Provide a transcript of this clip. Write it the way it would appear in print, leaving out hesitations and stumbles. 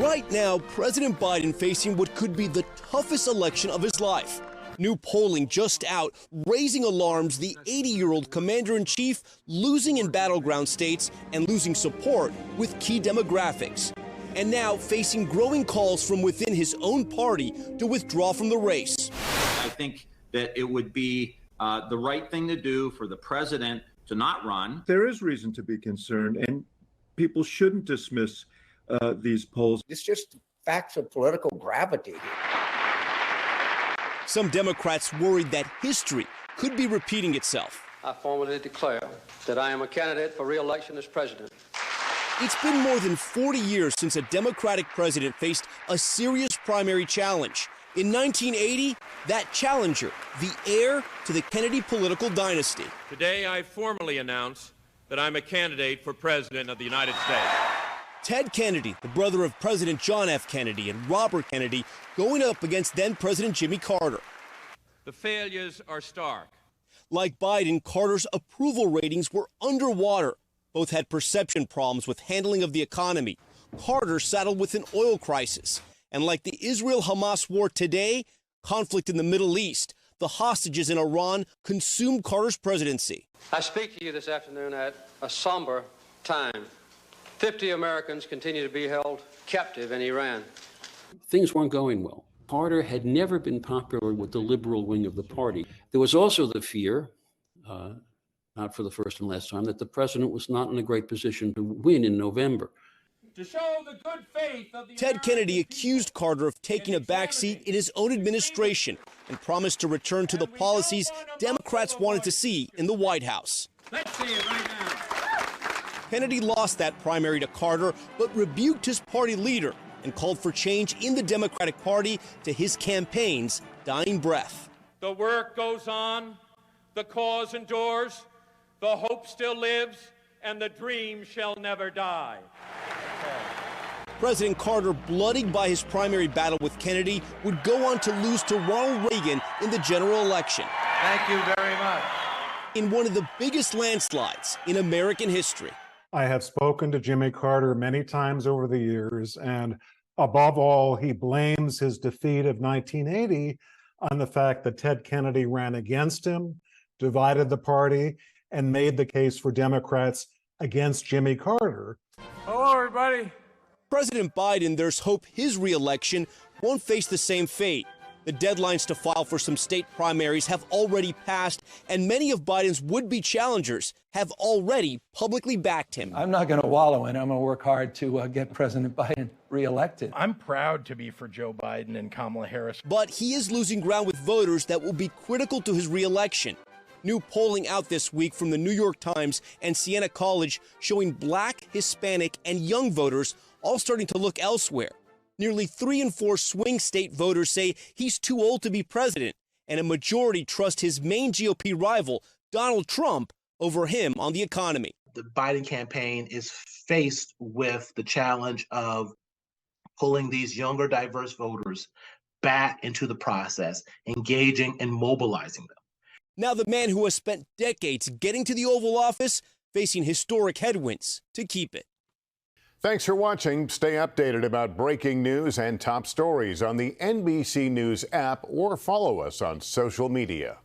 Right now, President Biden facing what could be the toughest election of his life. New polling just out, raising alarms, the 80-year-old commander-in-chief losing in battleground states and losing support with key demographics. And now facing growing calls from within his own party to withdraw from the race. I think that it would be the right thing to do for the president to not run. There is reason to be concerned, and people shouldn't dismiss these polls. It's just facts of political gravity. Some Democrats worried that history could be repeating itself. I formally declare that I am a candidate for re-election as president. It's been more than 40 years since a Democratic president faced a serious primary challenge. In 1980, that challenger, the heir to the Kennedy political dynasty. Today, I formally announce that I'm a candidate for president of the United States. Ted Kennedy, the brother of President John F. Kennedy and Robert Kennedy, going up against then-President Jimmy Carter. The failures are stark. Like Biden, Carter's approval ratings were underwater. Both had perception problems with handling of the economy. Carter saddled with an oil crisis. And like the Israel-Hamas war today, conflict in the Middle East, the hostages in Iran consumed Carter's presidency. I speak to you this afternoon at a somber time. 50 Americans continue to be held captive in Iran. Things weren't going well. Carter had never been popular with the liberal wing of the party. There was also the fear, not for the first and last time, that the president was not in a great position to win in November. To show the good faith of the Ted Kennedy accused Carter of taking a backseat in his own administration and promised to return to the policies Democrats wanted to see in the White House. Let's see it right now. Kennedy lost that primary to Carter, but rebuked his party leader and called for change in the Democratic Party to his campaign's dying breath. The work goes on, the cause endures, the hope still lives, and the dream shall never die. President Carter, bloodied by his primary battle with Kennedy, would go on to lose to Ronald Reagan in the general election. Thank you very much. In one of the biggest landslides in American history. I have spoken to Jimmy Carter many times over the years, and above all, he blames his defeat of 1980 on the fact that Ted Kennedy ran against him, divided the party, and made the case for Democrats against Jimmy Carter. Hello, everybody. President Biden, there's hope his reelection won't face the same fate. The deadlines to file for some state primaries have already passed, and many of Biden's would-be challengers have already publicly backed him. I'm not going to wallow in it. I'm going to work hard to get President Biden reelected. I'm proud to be for Joe Biden and Kamala Harris. But he is losing ground with voters that will be critical to his reelection. New polling out this week from the New York Times and Siena College showing Black, Hispanic, and young voters all starting to look elsewhere. Nearly 3 in 4 swing state voters say he's too old to be president, and a majority trust his main GOP rival, Donald Trump, over him on the economy. The Biden campaign is faced with the challenge of pulling these younger, diverse voters back into the process, engaging and mobilizing them. Now the man who has spent decades getting to the Oval Office facing historic headwinds to keep it. Thanks for watching. Stay updated about breaking news and top stories on the NBC News app or follow us on social media.